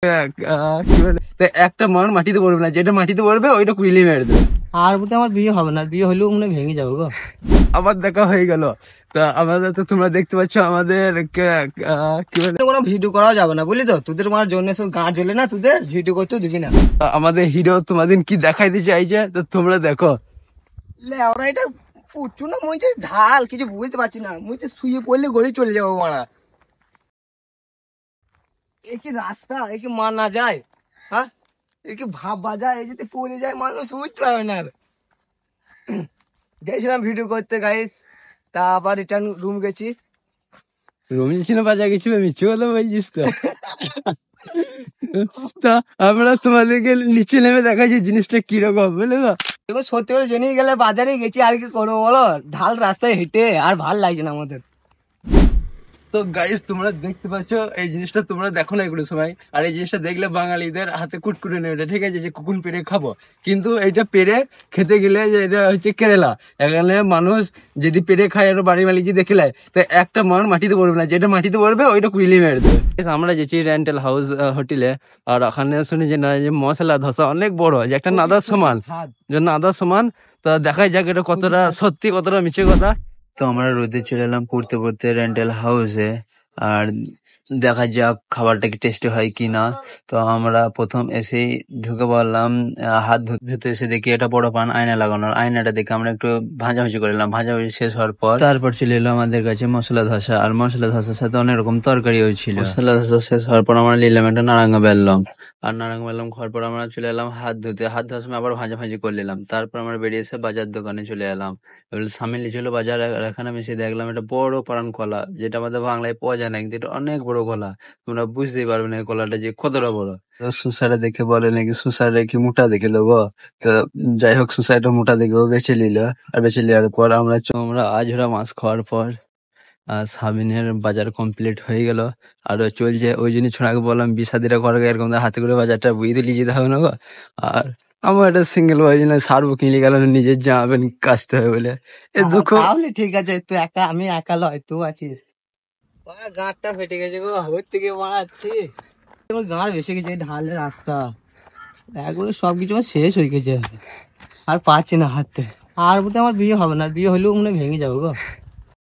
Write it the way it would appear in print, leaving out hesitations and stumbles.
কি বলে একটা মান মাটিতে পড়বে না, যেটা মাটিতে পড়বে ওইটা কুইলি মেরে দেবে। আর বলতে আমার বিয়ে হবে না, বিয়ে হলেও মনে ভেঙে যাবো গো। আবার দেখা হয়ে গেল। তা আমাদের তো তোমরা দেখতে পাচ্ছ আমাদের কি বলে কোনো ভিডিও করাও যাবে না বুঝলি তো, তোদের মার জন্য সব গাঁ জ্বলে না, তোদের ভিডিও করতেও দিবি না। আমাদের হিরো তোমাদের কি দেখাইতে চাইছে তো তোমরা দেখো। ওরা এটা উঁচু না মনে হচ্ছে ঢাল, কিছু বুঝতে পারছি না, মনে হচ্ছে শুয়ে পড়লে গড়ি চলে যাবো মারা। এ কি রাস্তা, এ কি মানা যায়? হ্যাঁ, এ কি ভাববা যায়? এই যদি পড়ে যায় মানুষ উঠতে পারবে না। গেছিলাম ভিডিও করতে গাইস, তা আবার রিটার্ন রুম গেছি। রমি ছিল বাজা গেছি, মিছু কথা বলছিস তো। তা আমরা তোমাদেরকে নিচে নেমে দেখাচ্ছি জিনিসটা কিরকম বুঝলে তো। দেখো সত্যি করে জেনে গেলে বাজারে গেছি, আর কি করবো বলো, ঢাল রাস্তায় হেঁটে আর ভাল লাগছে না আমাদের। তো গাইস তোমরা দেখতে পাচ্ছ এই জিনিসটা তোমরা দেখো না এগুলো সময়, আর এই জিনিসটা দেখলে বাঙালিদের হাতে কুটকুটে নেই, ঠিক আছে, যে কুকুন পেরে খাবো, কিন্তু এইটা পেরে খেতে গেলে যে এটা হচ্ছে কেরালা, এখানে মানুষ যদি পেরে খায় আর বাড়ি মালিক যদি দেখে নেয় তো একটা মান মাটিতে পড়বে না, যেটা মাটিতে পড়বে ওইটা কুইলি মেরে দেবে। আমরা যেছি রেন্টাল হাউস হোটেলে, আর ওখানে শুনি যে না যে মশলা ধোসা অনেক বড়, যে একটা নাদার সমান, যে নাদার সমান। তা দেখাই যাক এটা কতটা সত্যি কতটা মিছে কথা। তো আমরা রোদে চলে এলাম পড়তে পড়তে রেন্টাল হাউসে, আর দেখা যাক খাবারটা কি টেস্টি হয় কি না। তো আমরা প্রথম এসেই ঢুকে পড়লাম, হাত ধুতে এসে দেখি এটা বড় পান আয়না লাগানোর, আয়নাটা দেখে আমরা একটু ভাজাভাজি করে নিলাম। ভাজাভাজি শেষ হওয়ার পর তারপর চলে এলো আমাদের কাছে মশলা ধোসা, আর মশলা ধোসার সাথে অনেক রকম তরকারি হয়েছিল। মশলা ধোসা শেষ হওয়ার পর আমরা নিলাম একটা নারাঙ্গা বেললাম, আর নারাঙ্গা বেললাম খাওয়ার পর আমরা চলে এলাম হাত ধুতে। হাত ধোয়ার সময় আবার ভাজাভাজি করে নিলাম। তারপর আমরা বেরিয়ে এসে বাজার দোকানে চলে এলাম। সামনে ছিল বাজার, আর এখানে আমি এসে দেখলাম একটা বড় পারান কলা, যেটা আমাদের বাংলায় পাওয়া যায় না, কিন্তু এটা অনেক বড় কলা। তোমরা বুঝতেই পারবে না এই কলাটা যে কতটা বড়। সুসারে দেখে বলে নাকি সুসারে কি মোটা দেখে নেবো, তো যাই হোক সুসাইটা মোটা দেখেও বেছে নিল। আর বেছে নেওয়ার পর আমরা আজরা মাছ খাওয়ার পর সাবিনের বাজার কমপ্লিট হয়ে গেল, আরো চলছে। ওই জন্য ছোড়াকে বললাম বিশাদিরা করে এরকম হাতে করে বাজারটা বুঝতে নিয়ে যেতে হবে না গো। আর আমার একটা সিঙ্গেল বয় না সারবো কিনলে গেল নিজের জামা প্যান্ট কাচতে হবে বলে এ দুঃখ। তাহলে ঠিক আছে, তুই একা, আমি একা লয়, তুই আছিস। গাঁটটা ফেটে গেছে গো, ওর থেকে মারাচ্ছি। গাঁট বেশি গেছে, ঢালের রাস্তা এগুলো সবকিছু আমার শেষ হয়ে গেছে, আর পাচ্ছি না হাতে। আর বলতে আমার বিয়ে হবে না, বিয়ে হলেও মনে ভেঙে যাবো গো।